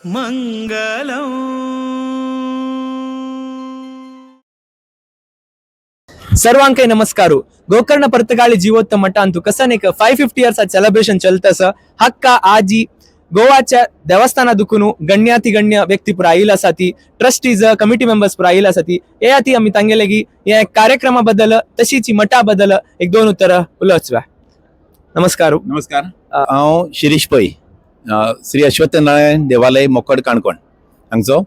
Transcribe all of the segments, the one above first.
मंगलम. सर्वांक नमस्कारू. ಗೋಕರ್ಣ ಪರ್ತಗಾಳಿ ಜೀವೋತ್ತ ಮಠ ಅಂತೂ ಕಸನೇಕ 550 years celebration ಚಲ್ತಸ Hakka ಆಜಿ ಗೋವಾच्या देवस्थानादुकून गण्याति गण्य व्यक्ती पुरा आयिला साथी ट्रस्टीज कमिटी मेंबर्स पुरा आयिला साथी हे आती आम्ही तांगेलेगी या कार्यक्रमाबद्दल तशीची मठाबद्दल एक दोन उत्तर उलोवचव्या. नमस्कार. नमस्कार. हांव शिरीश पै, श्री अश्वत्थ नारायण देवालय मोकड काणकोण हांगचो.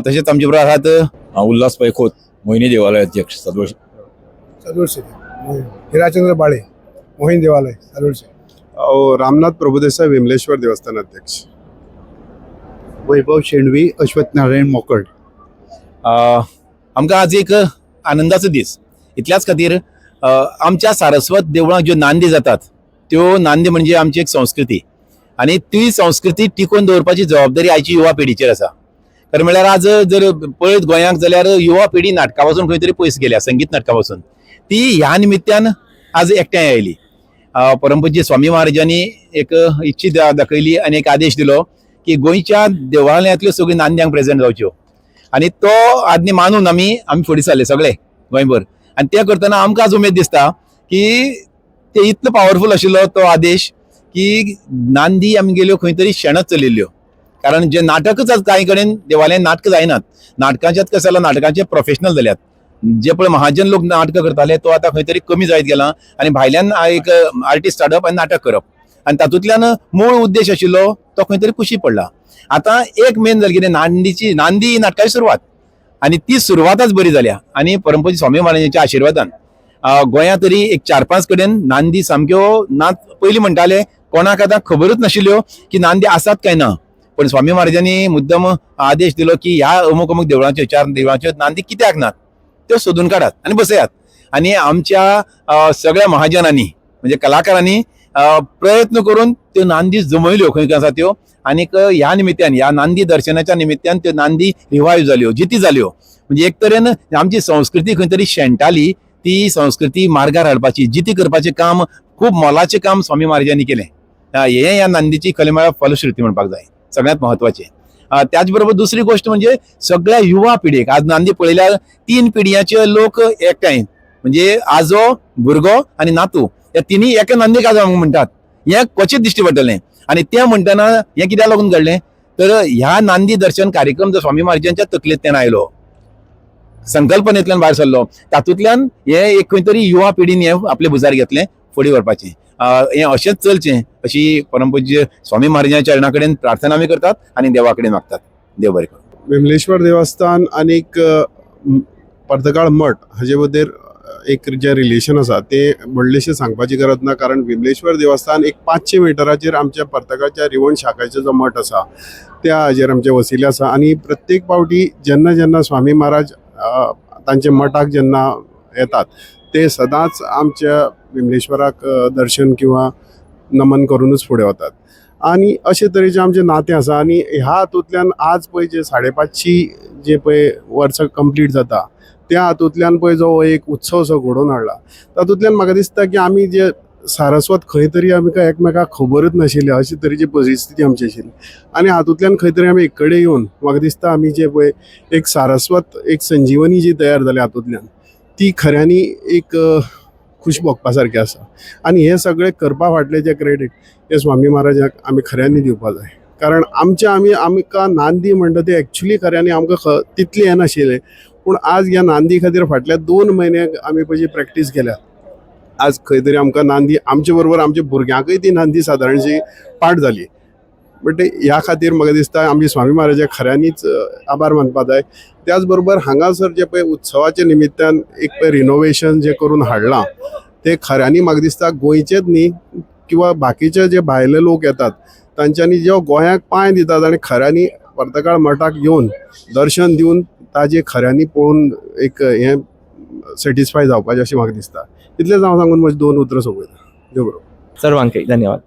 तशेंच आमचे बरोबर आहात हांव उल्हास पै खोत, मोहिनी देवालय अध्यक्ष सदोरशे, हिराचंद्र बाळे, मोहिन देवालय सदोरशे. रामनाथ प्रभुदेसाई विमलेश्वर देवस्थान अध्यक्ष. वैभव शेणवी, अश्वत्थ नारायण मोकड. आमकां आज एक आनंदाचो दीस. इतल्याच खातीर आमच्या सारस्वत देवळांत ज्यो नांदी जातात त्यो नांदी म्हणजे आमची एक संस्कृती आणि ती संस्कृती टिकून दवरपाची जबाबदारी आयची युवा पिढीचेर आसा. खरें म्हळ्यार आज जर पळयत गोंयांत जाल्यार युवा पिढी नाटका पासून खंय तरी पयस गेल्या, संगीत नाटका पासून. ती ह्या निमित्यान आज एकठांय आयली. परमपूज्य स्वामी महाराजांनी एक इच्छा दाखयली आनी एक आदेश दिलो की गोंयच्या देवळांतल्यो सगळ्यो नांद्यांक प्रेझेंट जावच्यो आनी तो आज्ञा मानून आमी फुडें सरले सगळे गोंयभर. आनी ते करतना आमकां आज उमेद दिसता की ते इतलो पावरफूल आशिल्लो तो आदेश की नांदी आमगेल्यो खंय तरी शेणत चलिल्ल्यो. कारण जे नाटकच आज कांय कडेन देवालयान नाटक जायनात. नाटकांच्यात कशें जालां, नाटकांचे प्रोफेशनल जाल्यात. जे पळय महाजन लोक नाटक करताले तो आता खंय तरी कमी जायत गेला आनी भायल्यान एक आर्टिस्ट हाडप आनी नाटक करप आनी तातूंतल्यान मूळ उद्देश आशिल्लो तो खंय तरी कुशीक पडला. आता एक मेन जालें कितें, नांदी नाटकाची सुरवात आनी ती सुरवातच बरी जाल्या. आनी परमपूज्य स्वामी महाराजांच्या आशिर्वादान गोंयांत तरी एक 4-5 कडेन नांदी सामक्यो नाच पयलीं म्हणटाले कोणाक आतां खबरूच नाशिल्ल्यो की नांदी आसात काय ना. पण स्वामी महाराजांनी मुद्दम आदेश दिलो की ह्या अमूक अमूक देवळांच्यो 4 देवळांच्यो नांदी कित्याक नात त्यो सोदून काडात आनी बसयात. आनी आमच्या सगळ्या महाजनांनी म्हणजे कलाकारांनी प्रयत्न करून त्यो नांदी जमयल्यो खंय आसा त्यो. आनीक ह्या निमित्यान ह्या नांदी दर्शनाच्या निमित्यान त्यो नांदी रिवायव जाल्यो, जिती जाल्यो. म्हणजे एक तरेन आमची संस्कृती खंय तरी शेणटाली ती संस्कृती मार्गार हाडपाची, जिती करपाचें काम, खूब मोलाचें काम स्वामी महाराजांनी केलें. हे ह्या नांदीची खरें म्हळ्यार फलश्रुती म्हणपाक जाय, सगळ्यांत महत्वाचें. त्याच बरोबर दुसरी गोष्ट म्हणजे सगळ्या युवा पिढीक आज नांदी पळयल्यार 3 पिढयांचे लोक एकठांय, म्हणजे आजो, भुरगो आनी नातू ह्या तिनी एका नांदीक आज म्हणटात. हें क्वचित दिश्टी पडटलें. आनी तें म्हणटना हें कित्याक लागून घडलें तर ह्या नांदी दर्शन कार्यक्रम जो स्वामी महाराजांच्या तकलेंतल्यान आयलो, संकल्पनेंतल्यान भायर सरलो, तातूंतल्यान हें एक खंय तरी युवा पिढीन हें आपले भुजार घेतलें फुडें व्हरपाचें. हें अशेंच चलचें अशी परमपूज्य स्वामी महाराजांच्या चरणा कडेन प्रार्थना आमी करतात आनी देवा कडेन मागतात. देव बरें करूं. विमलेश्वर देवस्थान आनीक पर्तगाळ मठ हाजे भितर एक जे रिलेशन आसा ते व्हडलेशें सांगपाची गरज ना. कारण विमलेश्वर देवस्थान एक 500 मिटराचेर आमच्या पर्तगाळच्या रिवण शाखाचो जो मठ आसा त्या हाजेर आमचे वसिले आसा. आनी प्रत्येक फावटी जेन्ना जेन्ना स्वामी महाराज तांचे मठाक जेन्ना येतात ते सदांच आमच्या विमलेश्वराक दर्शन किंवा नमन करूनच फुडें वतात. आनी अशे तरेचें आमचें नातें आसा. आनी ह्या हातूंतल्यान आज पळय जे 550 जे पळय वर्सां कंप्लीट जाता त्या हातूंतल्यान पळय जो एक उत्सव जो घडोवन हाडला तातूंतल्यान म्हाका दिसता की आमी जे सारस्वत खंय तरी आमकां एकमेकाक खबरच नाशिल्ले अशे तरेची परिस्थिती आमची आशिल्ली. आनी हातूंतल्यान खंय तरी आमी एक कडेन येवन म्हाका दिसता आमी जे पळय एक सारस्वत एक संजीवनी जी तयार जाल्या हातूंतल्यान ती खऱ्यांनी एक खूश भोगपा सारकें आसा. आनी हे सगळें करपा फाटलें जे क्रेडीट हे स्वामी महाराजाक आमी खऱ्यांनी दिवपा जाय. कारण आमकां नांदी म्हणटा ते एक्चुली खऱ्यांनी आमकां तितलें हें नाशिल्लें. पूण आज ह्या नांदी खातीर फाटल्या 2 म्हयन्याक आमी पयली प्रॅक्टीस केल्या. आज खंय तरी आमकां नांदी आमचे बरोबर आमच्या भुरग्यांकय ती नांदी सादारणशी पाठ जाली. बट ह्या खातीर म्हाका दिसता आमी स्वामी महाराजाक खऱ्यांनीच आभार मानपा जाय. त्याच बरोबर हांगासर जे पळय उत्सवाच्या निमित्तान एक पळय रिनोवेशन जे करून हाडलां ते खऱ्यांनी म्हाका दिसता गोंयचेच न्ही किंवा बाकीचे जे भायले लोक येतात तांच्यांनी जो गोंयाक पांय दितात आनी खऱ्यांनी पर्तगाळ मठाक येवन दर्शन दिवन ताजे खऱ्यांनी पळोवन एक हें सॅटिस्फाय जावपाचें अशें म्हाका दिसता. इतलेंच हांव सांगून म्हजें 2 उतरां सोंपयतां. देव बरोबर. सर्वांक धन्यवाद.